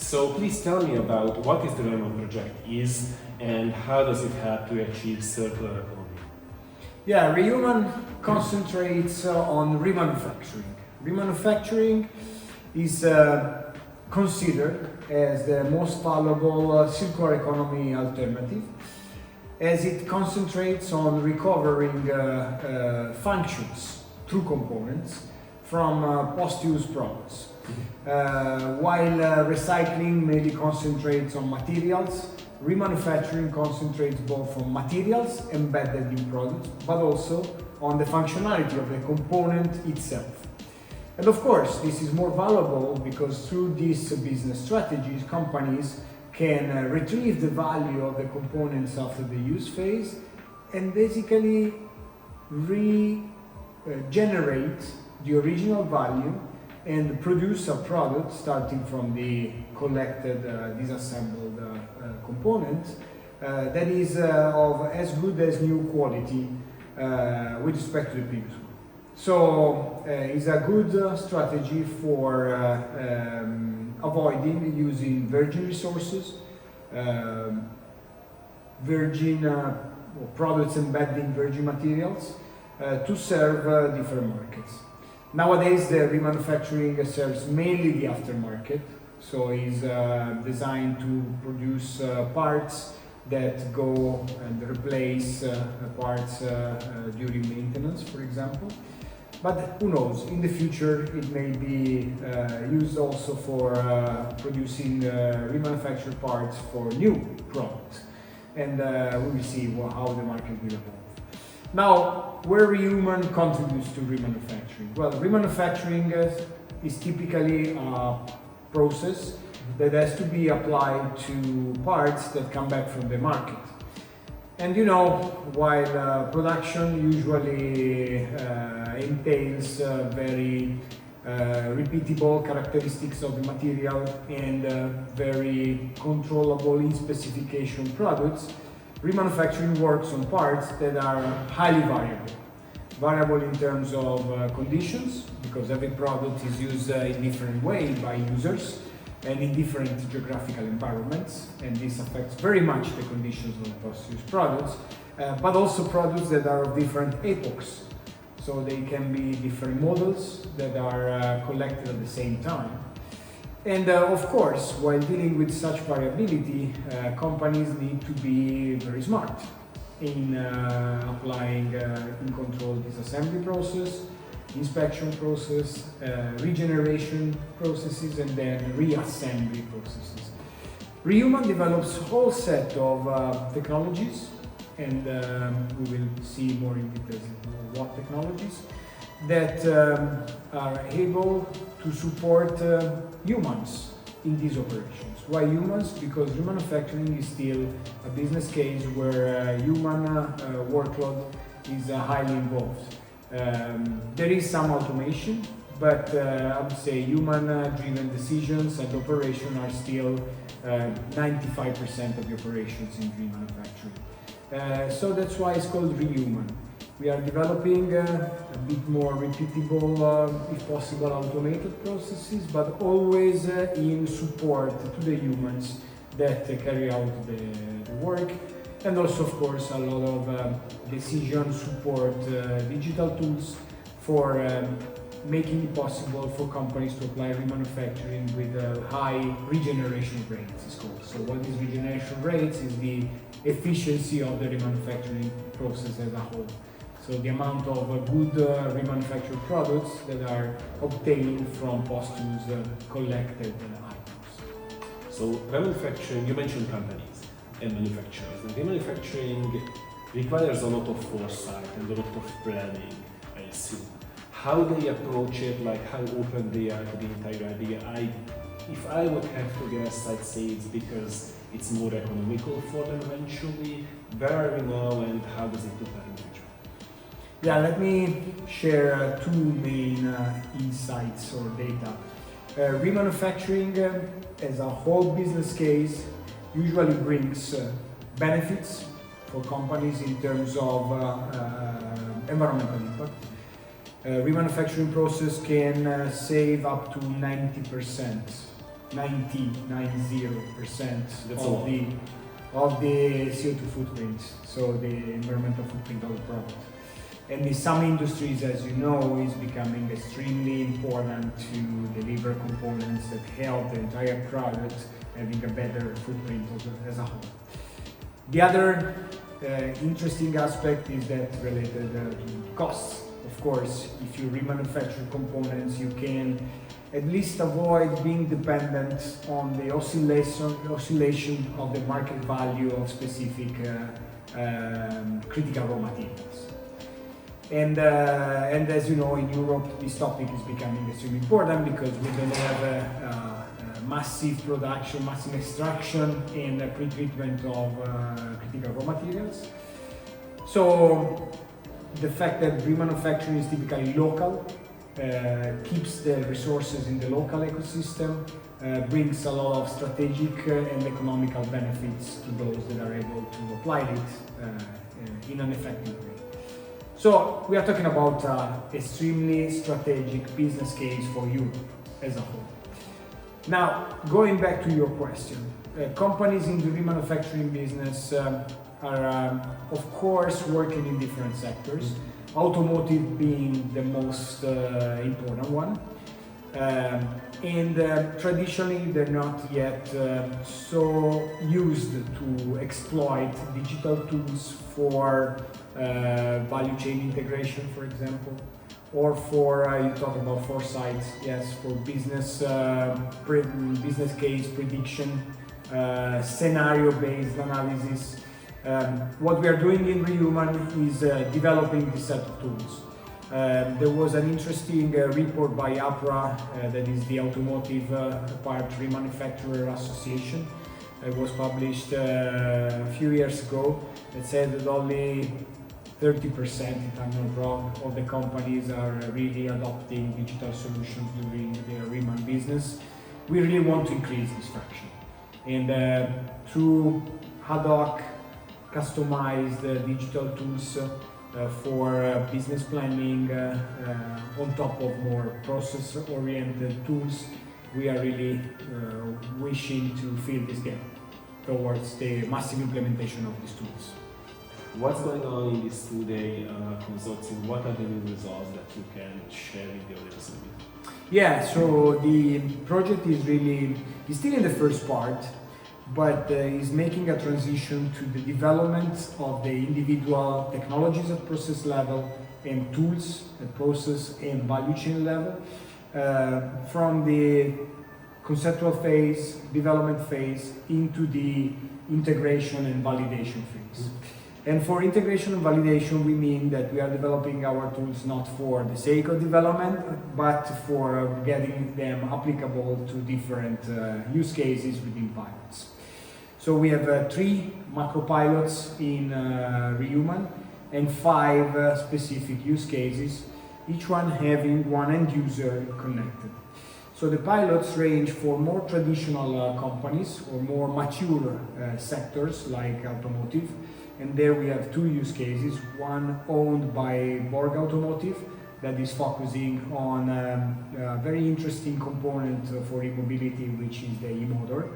So please tell me about what is the rEUman project is and how does it help to achieve circular economy? Yeah, rEUman concentrates on remanufacturing. Remanufacturing is considered as the most valuable circular economy alternative, as it concentrates on recovering functions through components from post-use products, while recycling mainly concentrates on materials. Remanufacturing concentrates both on materials embedded in products, but also on the functionality of the component itself. And of course, this is more valuable because through these business strategies, companies can retrieve the value of the components after the use phase and basically regenerate the original value and produce a product starting from the collected, disassembled component that is of as good as new quality with respect to the previous one. So it's a good strategy for avoiding using virgin resources, products embedded in virgin materials to serve different markets. Nowadays, the remanufacturing serves mainly the aftermarket, so is designed to produce parts that go and replace parts during maintenance, for example. But who knows, in the future it may be used also for producing remanufactured parts for new products. And we will see how the market will evolve. Now, where rEUman contributes to remanufacturing? Well, remanufacturing is typically a process that has to be applied to parts that come back from the market. And you know, while production usually entails very repeatable characteristics of the material and very controllable in specification products, remanufacturing works on parts that are highly variable. Variable in terms of conditions, because every product is used in different way by users and in different geographical environments, and this affects very much the conditions of the post-use products, but also products that are of different epochs. So they can be different models that are collected at the same time. And of course, while dealing with such variability, companies need to be very smart in applying in control disassembly process, inspection process, regeneration processes, and then reassembly processes. rEUman develops a whole set of technologies, and we will see more in details what technologies that are able to support humans in these operations. Why humans? Because remanufacturing is still a business case where human workload is highly involved. There is some automation, but I would say human-driven decisions and operation are still 95% of the operations in remanufacturing. So that's why it's called rEUman. We are developing a bit more repeatable, if possible, automated processes, but always in support to the humans that carry out the work. And also, of course, a lot of decision support digital tools for making it possible for companies to apply remanufacturing with high regeneration rates, it's called. So what is regeneration rates is the efficiency of the remanufacturing process as a whole. So the amount of good remanufactured products that are obtained from post-use collected items. So remanufacturing, you mentioned companies and manufacturers. And remanufacturing requires a lot of foresight and a lot of planning, I assume. How they approach it, like how open they are to the entire idea. If I would have to guess, I'd say it's because it's more economical for them eventually. Where are we now and how does it look like in the future? Yeah, let me share two main insights or data. Remanufacturing as a whole business case usually brings benefits for companies in terms of environmental impact. Remanufacturing process can save up to 90% 90% That's of the CO2 footprint, so the environmental footprint of the product. And in some industries, as you know, is becoming extremely important to deliver components that help the entire product having a better footprint as a whole. The other interesting aspect is that related to costs. Of course, if you remanufacture components, you can at least avoid being dependent on the oscillation of the market value of specific critical raw materials. And as you know, in Europe, this topic is becoming extremely important because we don't have massive production, massive extraction and pre-treatment of critical raw materials. So the fact that remanufacturing is typically local keeps the resources in the local ecosystem, brings a lot of strategic and economical benefits to those that are able to apply it in an effective way. So we are talking about an extremely strategic business case for Europe as a whole. Now, going back to your question, companies in the remanufacturing business are, of course, working in different sectors, automotive being the most important one. And traditionally, they're not yet so used to exploit digital tools for value chain integration, for example, or for, you talk about foresight, yes, for business case prediction, scenario-based analysis. What we are doing in rEUman is developing this set of tools. There was an interesting report by APRA, that is the Automotive Part Remanufacturer Association. It was published a few years ago. That said that only 30%, if I'm not wrong, of the companies are really adopting digital solutions during their rEUman business. We really want to increase this fraction. And through ad hoc, customized digital tools for business planning, on top of more process-oriented tools, we are really wishing to fill this gap towards the massive implementation of these tools. What's going on in this two-day consortium? What are the new results that you can share with the audience? Yeah, so the project is still in the first part, but is making a transition to the development of the individual technologies at process level and tools at process and value chain level, from the conceptual phase, development phase, into the integration and validation phase. And for integration and validation, we mean that we are developing our tools not for the sake of development, but for getting them applicable to different use cases within pilots. So we have 3 macro pilots in rEUman and 5 specific use cases, each one having one end user connected. So the pilots range for more traditional companies or more mature sectors like automotive. And there we have 2 use cases, one owned by Borg Automotive that is focusing on a very interesting component for e-mobility, which is the e-motor.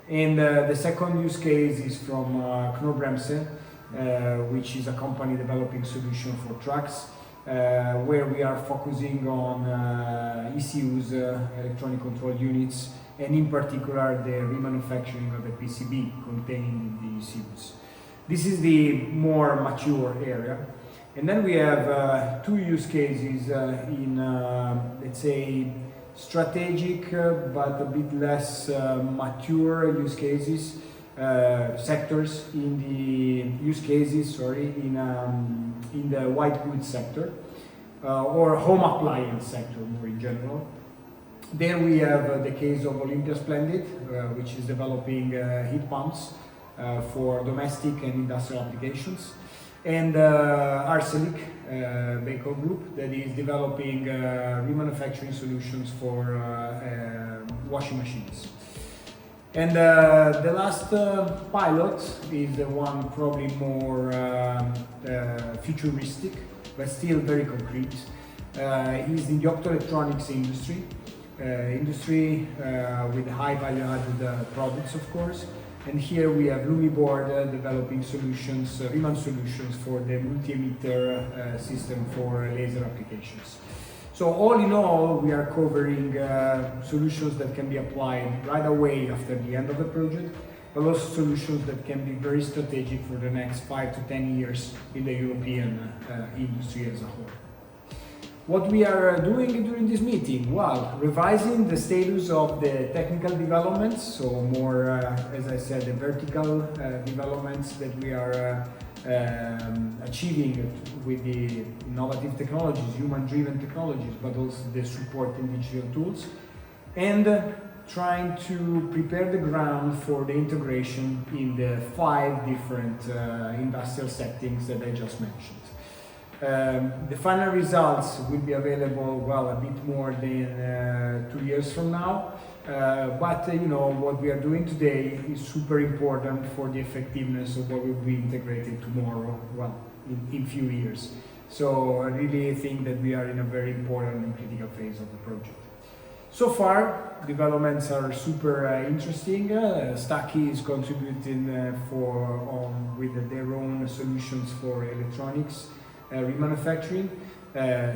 And the second use case is from Knorr-Bremse, which is a company developing solutions for trucks, where we are focusing on ECUs, electronic control units, and in particular the remanufacturing of the PCB contained in the ECUs. This is the more mature area. And then we have 2 use cases in, let's say, strategic but a bit less mature use cases, sectors in the use cases, in the white goods sector or home appliance sector more in general. There we have the case of Olympia Splendid, which is developing heat pumps for domestic and industrial applications, and Arcelic Beko Group that is developing remanufacturing solutions for washing machines. And the last pilot is the one probably more futuristic, but still very concrete. Is in the optoelectronics industry, industry with high value added products, of course. And here we have Louis Board developing solutions, rEUman solutions for the multi-emitter system for laser applications. So all in all, we are covering solutions that can be applied right away after the end of the project, but also solutions that can be very strategic for the next 5 to 10 years in the European industry as a whole. What we are doing during this meeting? Well, revising the status of the technical developments, so more, as I said, the vertical developments that we are achieving with the innovative technologies, human-driven technologies, but also the supporting digital tools, and trying to prepare the ground for the integration in the 5 different industrial settings that I just mentioned. The final results will be available, well, a bit more than 2 years from now, but you know, what we are doing today is super important for the effectiveness of what will be integrated tomorrow, well, in few years. So I really think that we are in a very important and critical phase of the project. So far, developments are super interesting. Sztaki is contributing with their own solutions for electronics remanufacturing.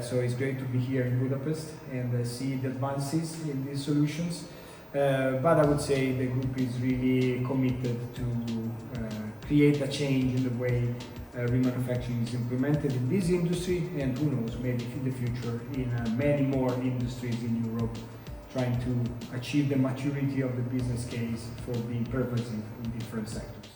So it's great to be here in Budapest and see the advances in these solutions. But I would say the group is really committed to create a change in the way remanufacturing is implemented in this industry, and who knows, maybe in the future in many more industries in Europe, trying to achieve the maturity of the business case for being purposed in different sectors.